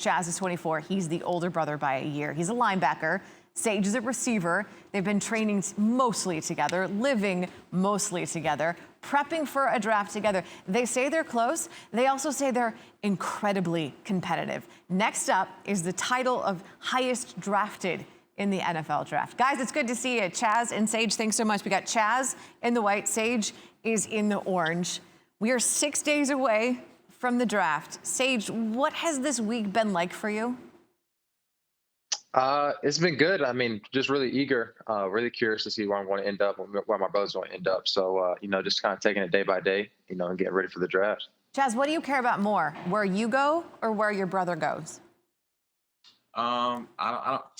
Chazz is 24. He's the older brother by a year. He's a linebacker. Sage is a receiver. They've been training mostly together, living mostly together, prepping for a draft together. They say they're close. They also say they're incredibly competitive. Next up is the title of highest drafted in the NFL draft. Guys, it's good to see you. Chazz and Sage, thanks so much. We got Chazz in the white. Sage is in the orange. We are 6 days away from the draft. Sage, what has this week been like for you? It's been good. I mean, just really eager, really curious to see where I'm going to end up, where my brother's going to end up. So, just kind of taking it day by day, and getting ready for the draft. Chazz, what do you care about more, where you go or where your brother goes? To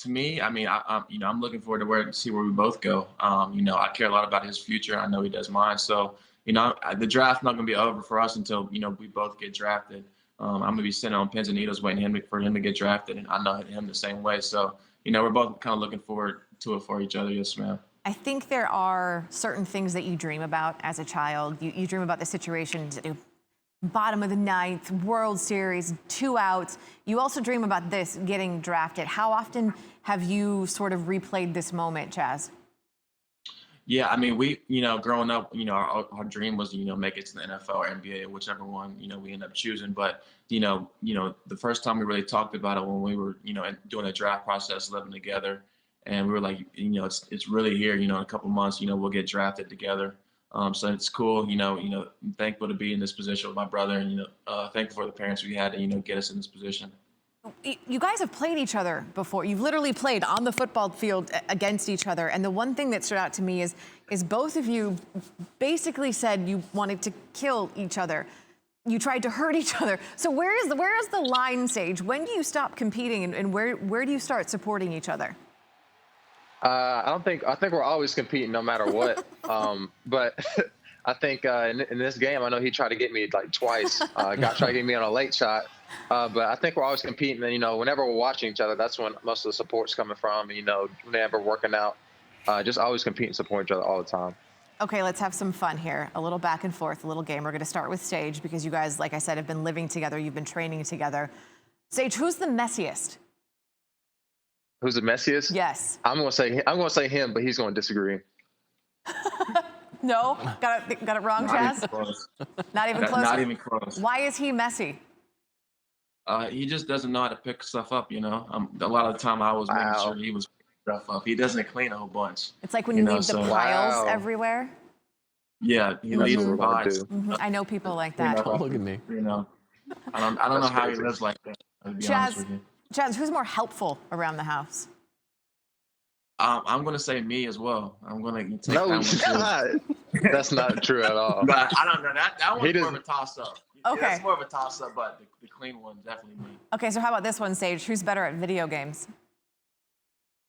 me, I mean, I'm looking forward to see where we both go. I care a lot about his future. I know he does mine. So, the draft's not going to be over for us until, we both get drafted. I'm going to be sitting on pins and needles waiting for him to get drafted, and I know him the same way. So, we're both kind of looking forward to it for each other. Yes, ma'am. I think there are certain things that you dream about as a child. You dream about the situations, bottom of the ninth, World Series, 2 outs. You also dream about this, getting drafted. How often have you sort of replayed this moment, Chazz? Yeah, I mean, we, growing up, our dream was, make it to the NFL or NBA, whichever one, we end up choosing. But, the first time we really talked about it when we were, doing the draft process, living together, and we were like, it's really here, in a couple months, we'll get drafted together. So it's cool, thankful to be in this position with my brother, and, thankful for the parents we had to, get us in this position. You guys have played each other before. You've literally played on the football field against each other. And the one thing that stood out to me is both of you basically said you wanted to kill each other. You tried to hurt each other. So where is the line, Sage? When do you stop competing, and where do you start supporting each other? I think we're always competing no matter what. But I think in this game, I know he tried to get me like twice. Tried to get me on a late shot. But I think we're always competing. And, whenever we're watching each other, that's when most of the support's coming from. Whenever working out, just always compete and support each other all the time. Okay, let's have some fun here. A little back and forth, a little game. We're going to start with Sage because you guys, like I said, have been living together. You've been training together. Sage, who's the messiest? Who's the messiest? Yes. I'm gonna say him, but he's gonna disagree. No, got it wrong, Chazz. Not even close. Not even close. Why is he messy? He just doesn't know how to pick stuff up. A lot of the time I was making sure he was picking stuff up. He doesn't clean a whole bunch. It's like when you leave the piles everywhere. Yeah, he leaves the piles. I know people like that. Look at me. I don't know how he lives like that. To be honest with you. Chazz, who's more helpful around the house? I'm going to say me as well. I'm going to take that one too. That's not true at all. But I don't know. That one's more of a toss-up. Okay. That's more of a toss-up, but the clean one, definitely me. Okay, so how about this one, Sage? Who's better at video games?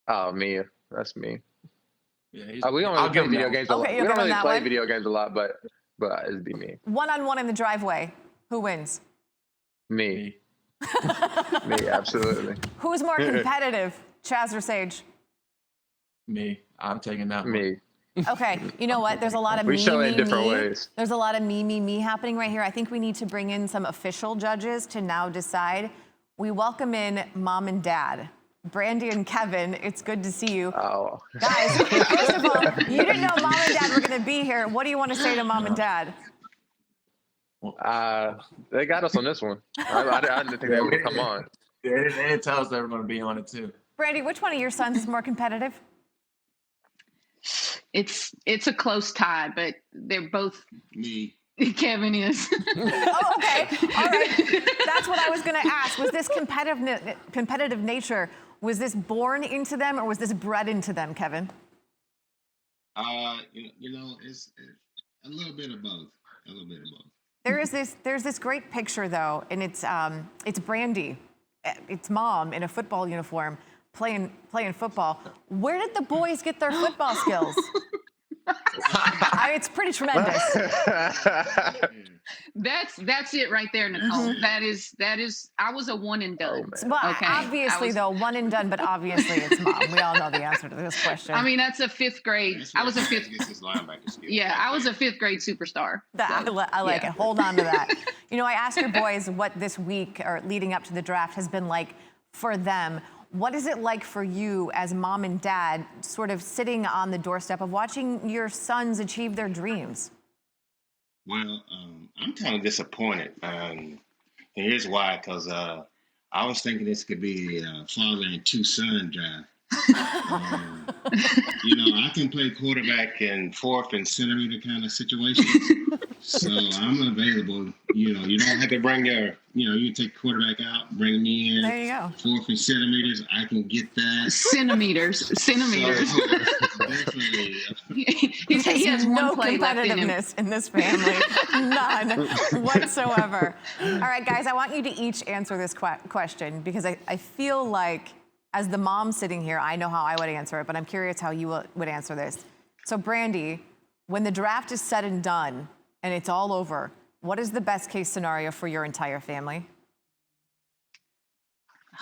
Oh, me. That's me. Yeah, we don't really play video games a lot. Okay, we don't really play video games a lot, but it'd be me. One-on-one in the driveway. Who wins? Me. Me, absolutely. Who's more competitive, Chazz or Sage? Me. I'm taking that one. Me. Okay, you know what? There's a lot of we show it in different ways. There's a lot of me happening right here. I think we need to bring in some official judges to now decide. We welcome in Mom and Dad. Brandi and Kevin, it's good to see you. Oh. Guys, first of all, you didn't know Mom and Dad were going to be here. What do you want to say to Mom and Dad? They got us on this one. I didn't think they would come on. They didn't tell us they were going to be on it too. Brandi, which one of your sons is more competitive? It's a close tie, but they're both. Me. Kevin is. Oh, okay. All right. That's what I was going to ask. Was this competitive nature, was this born into them or was this bred into them, Kevin? It's a little bit of both. There's this great picture though, and it's Brandi, it's Mom in a football uniform playing football. Where did the boys get their football skills? It's pretty tremendous. That's it right there, Nicole. That is. I was a one and done. Well, Okay. obviously, though, one and done, but obviously it's Mom. We all know the answer to this question. I mean, that's a fifth grade. I was a fifth. Linebacker skill. Yeah, I was a fifth grade superstar. I like it. Hold on to that. You know, I asked your boys what this week or leading up to the draft has been like for them. What is it like for you as mom and dad sort of sitting on the doorstep of watching your sons achieve their dreams? Well, I'm kind of disappointed. And here's why, because I was thinking this could be a father and two son draft. You know, I can play quarterback in 4th and centimeter kind of situations. So I'm available. You know, you don't have to bring you take quarterback out, bring me in. There you go. 4th and centimeters, I can get that. Centimeters. So, definitely. He has no one play left in him. competitiveness in this family. None whatsoever. All right, guys, I want you to each answer this question because I feel like as the mom sitting here, I know how I would answer it, but I'm curious how you would answer this. So, Brandi, when the draft is said and done and it's all over, what is the best case scenario for your entire family?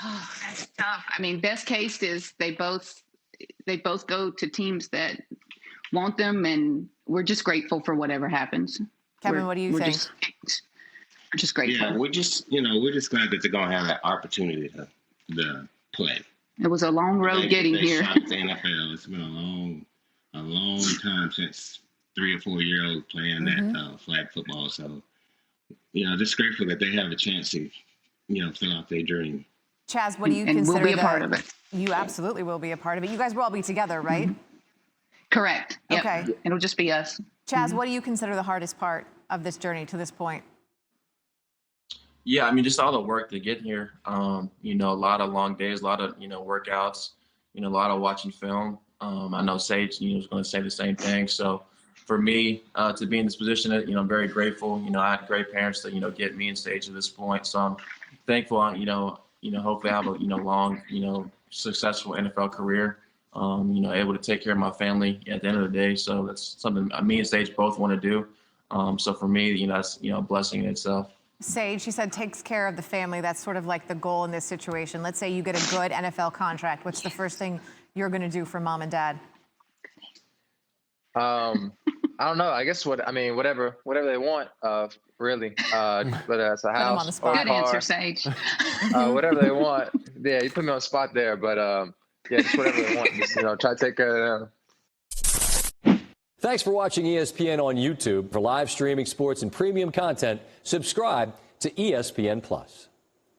Oh, that's tough. I mean, best case is they both go to teams that want them, and we're just grateful for whatever happens. Kevin, what do you think? We're just grateful. Yeah, we're just glad that they're gonna have that opportunity to play. It was a long road getting here. Shot at the NFL. It's been a long time since 3 or 4 year olds playing that flag football. So, just grateful that they have a chance to, fill out their dream. Chazz, what do you consider? And we'll be a part of it. You absolutely will be a part of it. You guys will all be together, right? Correct. Yep. Okay. It'll just be us. Chazz, what do you consider the hardest part of this journey to this point? Yeah, I mean, just all the work to get here. A lot of long days, a lot of, workouts, a lot of watching film. I know Sage, was going to say the same thing. So for me to be in this position, I'm very grateful. I had great parents to, get me and Sage to this point. So I'm thankful, hopefully I have a, long, successful NFL career, able to take care of my family at the end of the day. So that's something me and Sage both want to do. So for me, that's, a blessing in itself. Sage, she said, takes care of the family. That's sort of like the goal in this situation. Let's say you get a good NFL contract. What's the first thing you're going to do for mom and dad? I don't know. I guess whatever they want, really. Whether it's a house or a Good car, answer, Sage. whatever they want. Yeah, you put me on the spot there, but just whatever they want. Just try to take care of them. Thanks for watching ESPN on YouTube. For live streaming sports and premium content, subscribe to ESPN+.